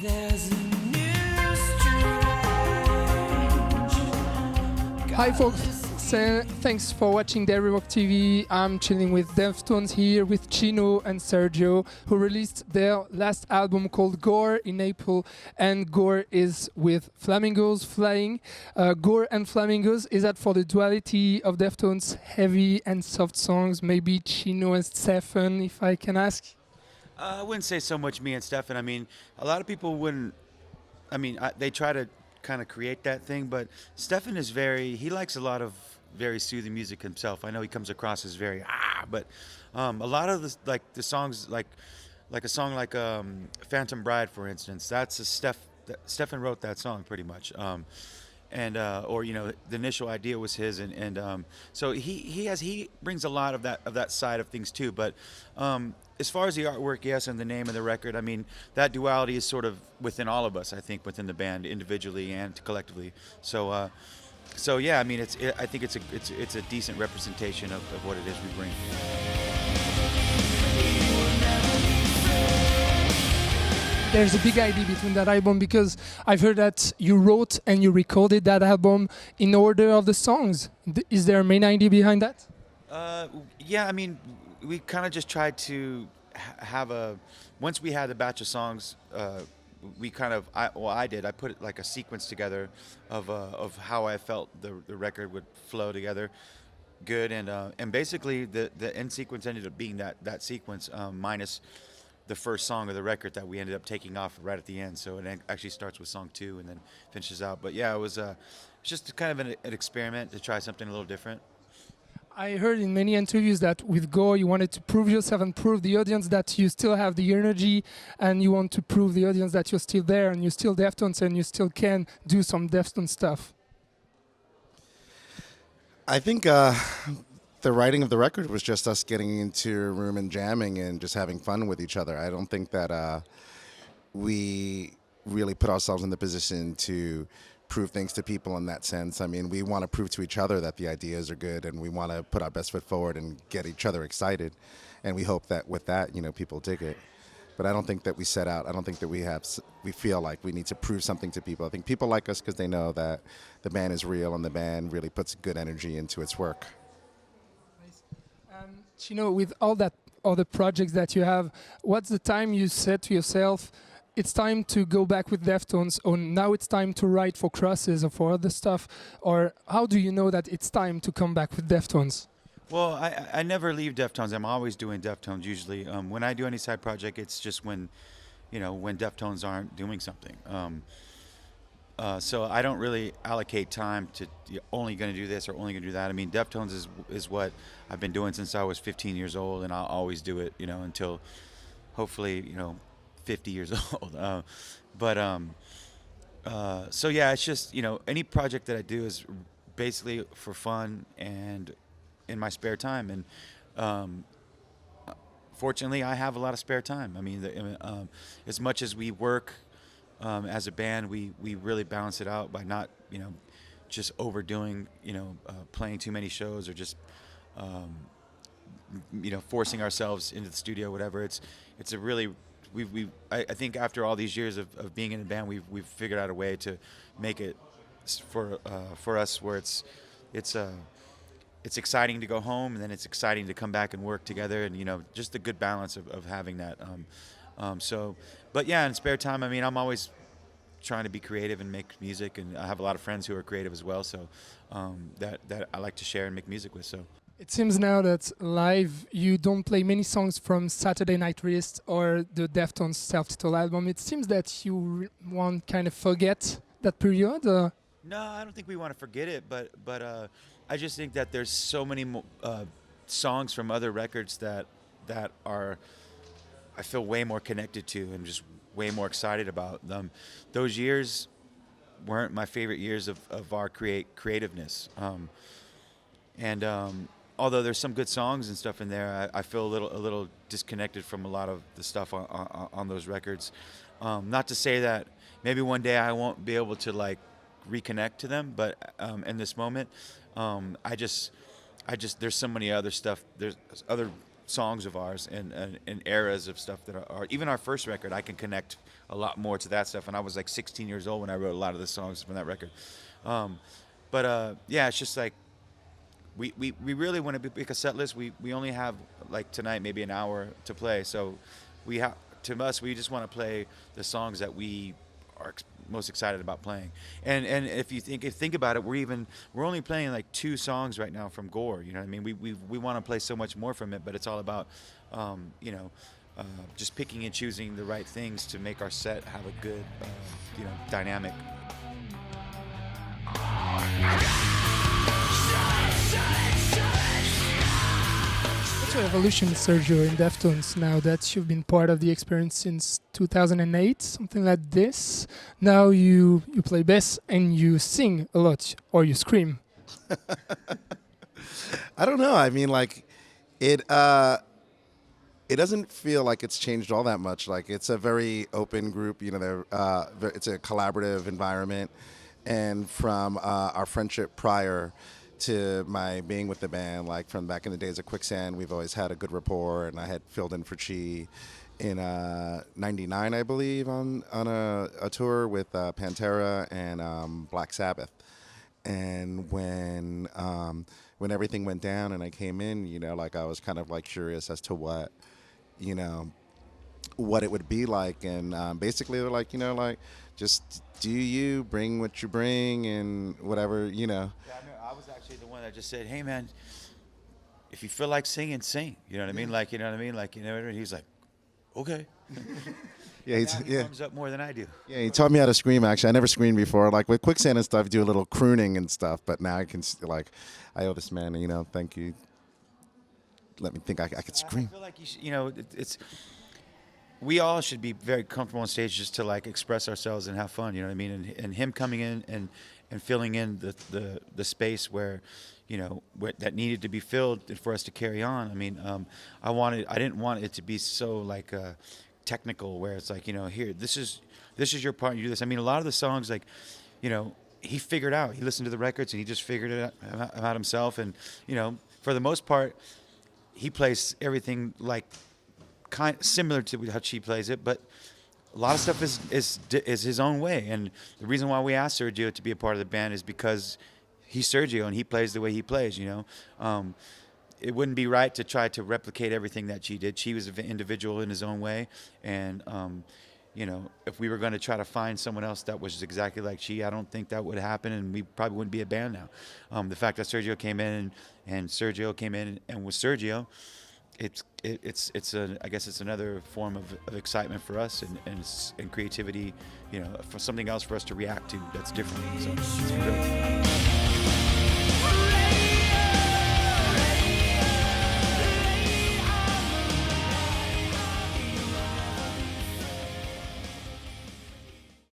There's a new strange Hi folks, thanks for watching Dairy Rock TV. I'm chilling with Deftones here with Chino and Sergio, who released their last album called Gore in April, and Gore is with Flamingos Flying. Gore and Flamingos, is that for the duality of Deftones' heavy and soft songs? Maybe Chino and Stefan, if I can ask? I wouldn't say so much me and Stefan. I mean, a lot of people wouldn't. I mean, they try to kind of create that thing, but Stefan is he likes a lot of very soothing music himself. I know he comes across as very but a lot of the songs like a song like Phantom Bride, for instance. That's Stefan wrote that song pretty much. And or the initial idea was his, and so he brings a lot of that side of things too. But as far as the artwork, yes, and the name of the record, I mean, that duality is sort of within all of us, I think, within the band, individually and collectively. So yeah, I mean, I think it's a decent representation of what it is we bring. There's a big idea between that album, because I've heard that you wrote and you recorded that album in order of the songs. Is there a main idea behind that? Yeah, I mean, we kind of just tried to have once we had a batch of songs, we kind of, I put like a sequence together of how I felt the record would flow together good, and basically the end sequence ended up being that sequence minus the first song of the record that we ended up taking off right at the end. So it actually starts with song 2 and then finishes out. But yeah, it was just kind of an experiment to try something a little different. I heard in many interviews that with Go you wanted to prove yourself and prove the audience that you still have the energy, and you want to prove the audience that you're still there and you're still Deftones and you still can do some Deftones stuff. I think the writing of the record was just us getting into a room and jamming and just having fun with each other. I don't think that we really put ourselves in the position to prove things to people in that sense. I mean, we want to prove to each other that the ideas are good, and we want to put our best foot forward and get each other excited. And we hope that with that, people dig it. But I don't think that we set out. I don't think that we feel like we need to prove something to people. I think people like us because they know that the band is real and the band really puts good energy into its work. With all the projects that you have, what's the time you said to yourself, it's time to go back with Deftones, or now it's time to write for Crosses or for other stuff? Or how do you know that it's time to come back with Deftones? Well, I never leave Deftones. I'm always doing Deftones usually. When I do any side project, it's just when Deftones aren't doing something. So I don't really allocate time to only going to do this or only going to do that. I mean, Deftones is what I've been doing since I was 15 years old, and I'll always do it, until hopefully, 50 years old. So yeah, it's just, any project that I do is basically for fun and in my spare time. And fortunately, I have a lot of spare time. I mean, as much as we work as a band, we really balance it out by not, just overdoing, playing too many shows or just, forcing ourselves into the studio, whatever. It's a really, I think after all these years of being in a band, we've figured out a way to make it for us where it's exciting to go home, and then it's exciting to come back and work together, and just the good balance of having that. But yeah, in spare time, I mean, I'm always trying to be creative and make music, and I have a lot of friends who are creative as well, so that I like to share and make music with. So It seems now that live you don't play many songs from Saturday Night Wrist or the Deftones self-titled album. It seems that you want kind of forget that period. No, I don't think we want to forget it, but I just think that there's so many songs from other records that are, I feel, way more connected to and just way more excited about them. Those years weren't my favorite years of our creativeness, and although there's some good songs and stuff in there, I feel a little disconnected from a lot of the stuff on those records. Not to say that maybe one day I won't be able to like reconnect to them, but in this moment, I just there's so many other stuff. There's other songs of ours and eras of stuff that are even our first record. I can connect a lot more to that stuff. And I was like 16 years old when I wrote a lot of the songs from that record. Yeah, it's just like we really want to make a set list. We only have like tonight maybe an hour to play, so we just want to play the songs that we are most excited about playing. And if you think about it, we're only playing like 2 songs right now from Gore. You know what I mean? We want to play so much more from it, but it's all about just picking and choosing the right things to make our set have a good dynamic. What's your evolution, Sergio, in Deftones now that you've been part of the experience since 2008, something like this? Now you play bass and you sing a lot, or you scream. I don't know. I mean, like, it doesn't feel like it's changed all that much. Like, it's a very open group. You know, it's a collaborative environment. And from our friendship prior to my being with the band, like from back in the days of Quicksand, we've always had a good rapport. And I had filled in for Chi in '99, I believe, on a tour with Pantera and Black Sabbath. And when everything went down and I came in, you know, like I was kind of like curious as to what it would be like. And basically they're like, you know, like, just do you bring what you bring and whatever, you know. Yeah, I was actually the one that just said, hey man, if you feel like singing, sing. You know what I mean? Like, you know what I mean? Like, you know, and he's like, okay. Yeah, he comes up more than I do. Yeah, he taught me how to scream. Actually, I never screamed before. Like with Quicksand and stuff, I do a little crooning and stuff. But now I can, like, I owe this man, you know, thank you. Let me think I could scream. I feel like it's. We all should be very comfortable on stage just to like express ourselves and have fun. You know what I mean? And him coming in and filling in the space where, you know, that needed to be filled for us to carry on. I mean, I didn't want it to be so like technical where it's like, you know, here, this is your part, you do this. I mean, a lot of the songs, like, you know, he figured out, he listened to the records and he just figured it out himself. And, you know, for the most part, he plays everything like kind of similar to how she plays it, but a lot of stuff is his own way. And the reason why we asked Sergio to be a part of the band is because he's Sergio and he plays the way he plays, you know. It wouldn't be right to try to replicate everything that she did. She was an individual in his own way. And, you know, if we were going to try to find someone else that was exactly like she, I don't think that would happen, and we probably wouldn't be a band now. The fact that Sergio came in and Sergio came in and was Sergio, I guess it's another form of excitement for us and creativity, you know, for something else for us to react to that's different. So it's great.